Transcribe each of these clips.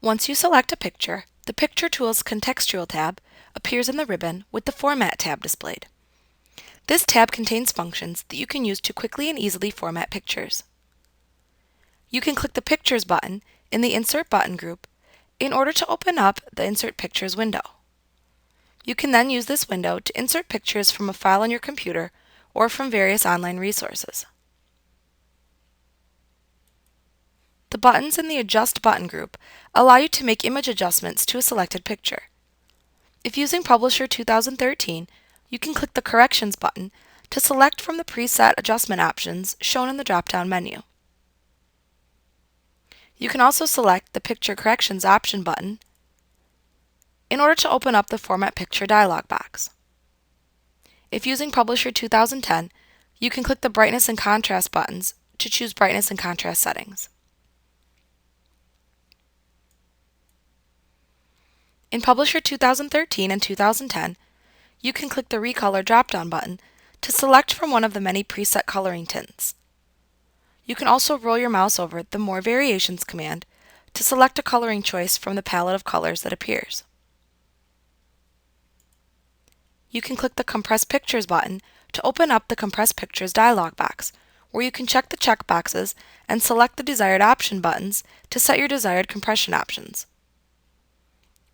Once you select a picture, the Picture Tools Contextual tab appears in the ribbon with the Format tab displayed. This tab contains functions that you can use to quickly and easily format pictures. You can click the Pictures button in the Insert button group in order to open up the Insert Pictures window. You can then use this window to insert pictures from a file on your computer or from various online resources. The buttons in the Adjust button group allow you to make image adjustments to a selected picture. If using Publisher 2013, you can click the Corrections button to select from the preset adjustment options shown in the drop-down menu. You can also select the Picture Corrections option button in order to open up the Format Picture dialog box. If using Publisher 2010, you can click the Brightness and Contrast buttons to choose brightness and contrast settings. In Publisher 2013 and 2010, you can click the Recolor drop-down button to select from one of the many preset coloring tints. You can also roll your mouse over the More Variations command to select a coloring choice from the palette of colors that appears. You can click the Compress Pictures button to open up the Compress Pictures dialog box, where you can check the checkboxes and select the desired option buttons to set your desired compression options.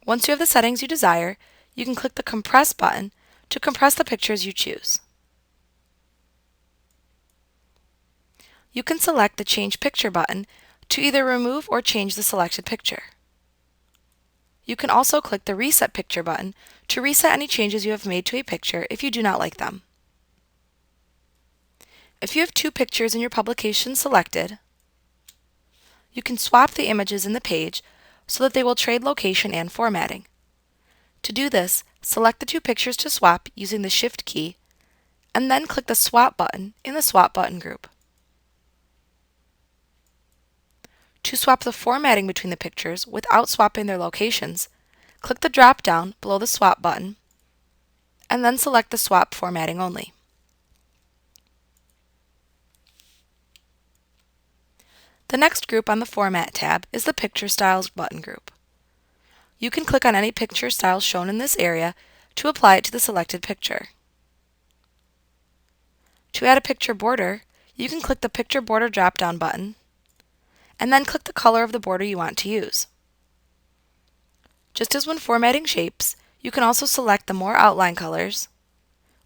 Once you have the settings you desire, you can click the Compress button to compress the pictures you choose. You can select the Change Picture button to either remove or change the selected picture. You can also click the Reset Picture button to reset any changes you have made to a picture if you do not like them. If you have two pictures in your publication selected, you can swap the images in the page so that they will trade location and formatting. To do this, select the two pictures to swap using the Shift key, and then click the Swap button in the Swap button group. To swap the formatting between the pictures without swapping their locations, click the drop-down below the Swap button, and then select the Swap Formatting Only. The next group on the Format tab is the Picture Styles button group. You can click on any picture style shown in this area to apply it to the selected picture. To add a picture border, you can click the Picture Border drop-down button, and then click the color of the border you want to use. Just as when formatting shapes, you can also select the More Outline Colors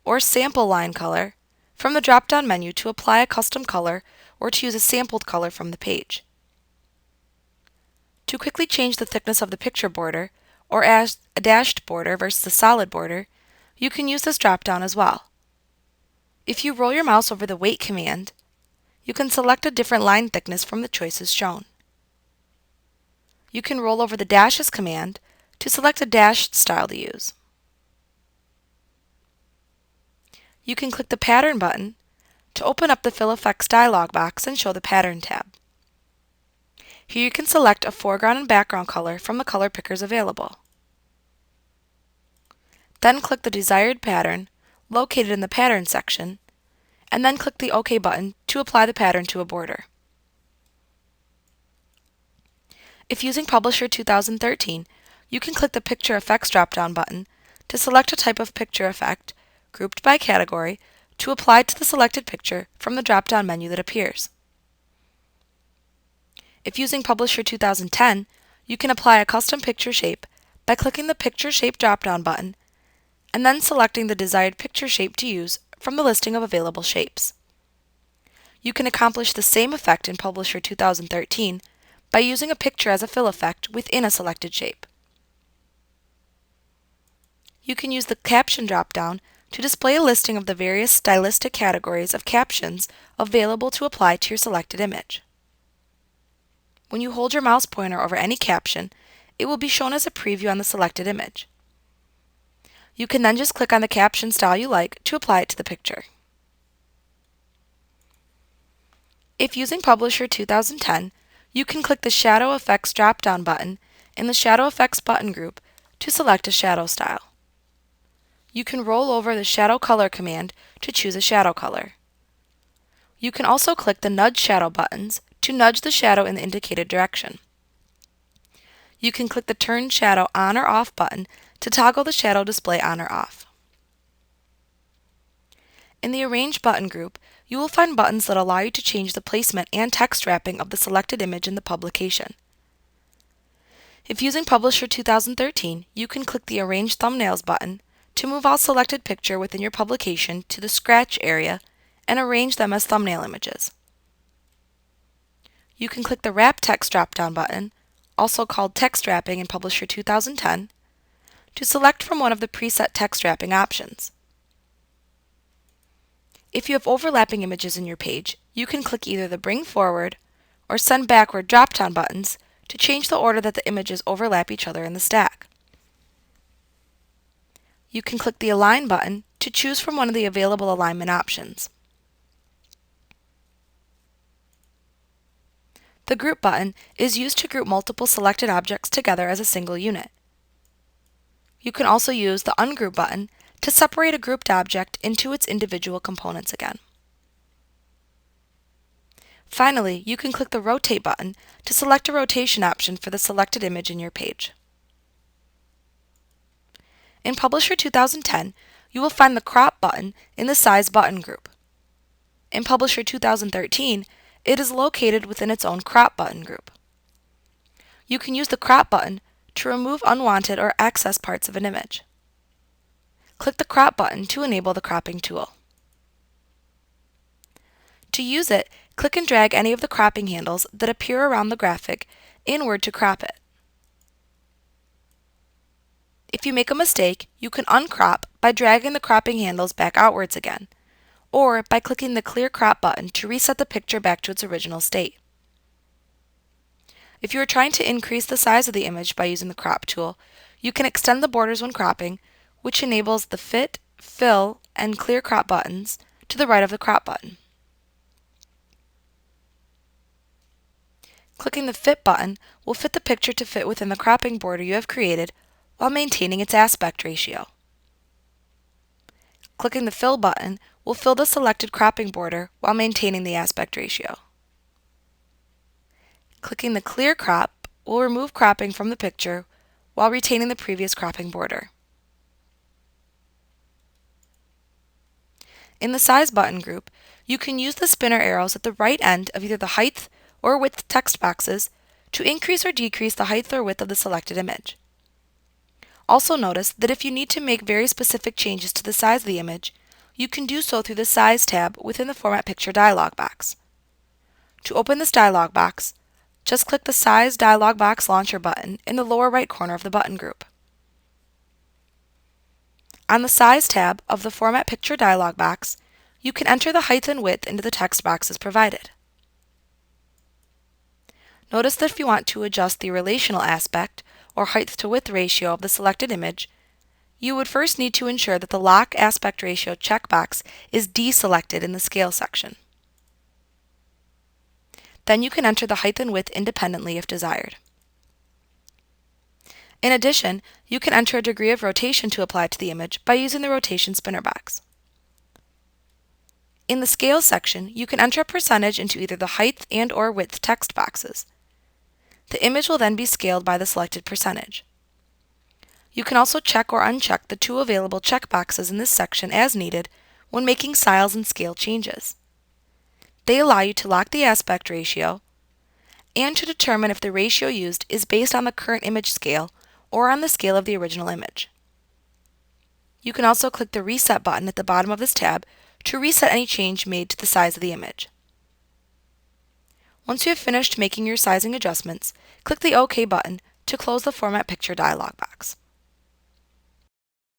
or Sample Line Color from the drop-down menu to apply a custom color or to use a sampled color from the page. To quickly change the thickness of the picture border or add a dashed border versus a solid border, you can use this drop-down as well. If you roll your mouse over the Weight command, you can select a different line thickness from the choices shown. You can roll over the Dashes command to select a dashed style to use. You can click the Pattern button to open up the Fill Effects dialog box and show the Pattern tab. Here you can select a foreground and background color from the color pickers available. Then click the desired pattern located in the Pattern section, and then click the OK button to apply the pattern to a border. If using Publisher 2013, you can click the Picture Effects drop-down button to select a type of picture effect, grouped by category, to apply to the selected picture from the drop-down menu that appears. If using Publisher 2010, you can apply a custom picture shape by clicking the Picture Shape drop-down button and then selecting the desired picture shape to use from the listing of available shapes. You can accomplish the same effect in Publisher 2013 by using a picture as a fill effect within a selected shape. You can use the Caption drop-down to display a listing of the various stylistic categories of captions available to apply to your selected image. When you hold your mouse pointer over any caption, it will be shown as a preview on the selected image. You can then just click on the caption style you like to apply it to the picture. If using Publisher 2010, you can click the Shadow Effects drop-down button in the Shadow Effects button group to select a shadow style. You can roll over the Shadow Color command to choose a shadow color. You can also click the Nudge Shadow buttons to nudge the shadow in the indicated direction. you can click the Turn Shadow On or Off button to toggle the shadow display on or off. In the Arrange button group, you will find buttons that allow you to change the placement and text wrapping of the selected image in the publication. If using Publisher 2013, you can click the Arrange Thumbnails button to move all selected picture within your publication to the Scratch area and arrange them as thumbnail images. You can click the Wrap Text drop-down button, also called Text Wrapping in Publisher 2010, to select from one of the preset text wrapping options. If you have overlapping images in your page, you can click either the Bring Forward or Send Backward drop-down buttons to change the order that the images overlap each other in the stack. You can click the Align button to choose from one of the available alignment options. The Group button is used to group multiple selected objects together as a single unit. You can also use the Ungroup button to separate a grouped object into its individual components again. Finally, you can click the Rotate button to select a rotation option for the selected image in your page. In Publisher 2010, you will find the Crop button in the Size button group. In Publisher 2013, it is located within its own Crop button group. You can use the Crop button to remove unwanted or excess parts of an image. Click the Crop button to enable the cropping tool. To use it, click and drag any of the cropping handles that appear around the graphic inward to crop it. If you make a mistake, you can uncrop by dragging the cropping handles back outwards again, or by clicking the Clear Crop button to reset the picture back to its original state. If you are trying to increase the size of the image by using the Crop tool, you can extend the borders when cropping, which enables the Fit, Fill, and Clear Crop buttons to the right of the Crop button. Clicking the Fit button will fit the picture to fit within the cropping border you have created while maintaining its aspect ratio. Clicking the Fill button will fill the selected cropping border while maintaining the aspect ratio. Clicking the Clear Crop will remove cropping from the picture while retaining the previous cropping border. In the Size button group, you can use the spinner arrows at the right end of either the height or width text boxes to increase or decrease the height or width of the selected image. Also notice that if you need to make very specific changes to the size of the image, you can do so through the Size tab within the Format Picture dialog box. To open this dialog box, just click the Size dialog box launcher button in the lower right corner of the button group. On the Size tab of the Format Picture dialog box, you can enter the height and width into the text boxes provided. Notice that if you want to adjust the relational aspect or height to width ratio of the selected image, you would first need to ensure that the Lock Aspect Ratio checkbox is deselected in the Scale section. Then you can enter the height and width independently if desired. In addition, you can enter a degree of rotation to apply to the image by using the Rotation Spinner box. In the Scale section, you can enter a percentage into either the height and or width text boxes. The image will then be scaled by the selected percentage. You can also check or uncheck the two available checkboxes in this section as needed when making styles and scale changes. They allow you to lock the aspect ratio and to determine if the ratio used is based on the current image scale or on the scale of the original image. You can also click the Reset button at the bottom of this tab to reset any change made to the size of the image. Once you have finished making your sizing adjustments, click the OK button to close the Format Picture dialog box.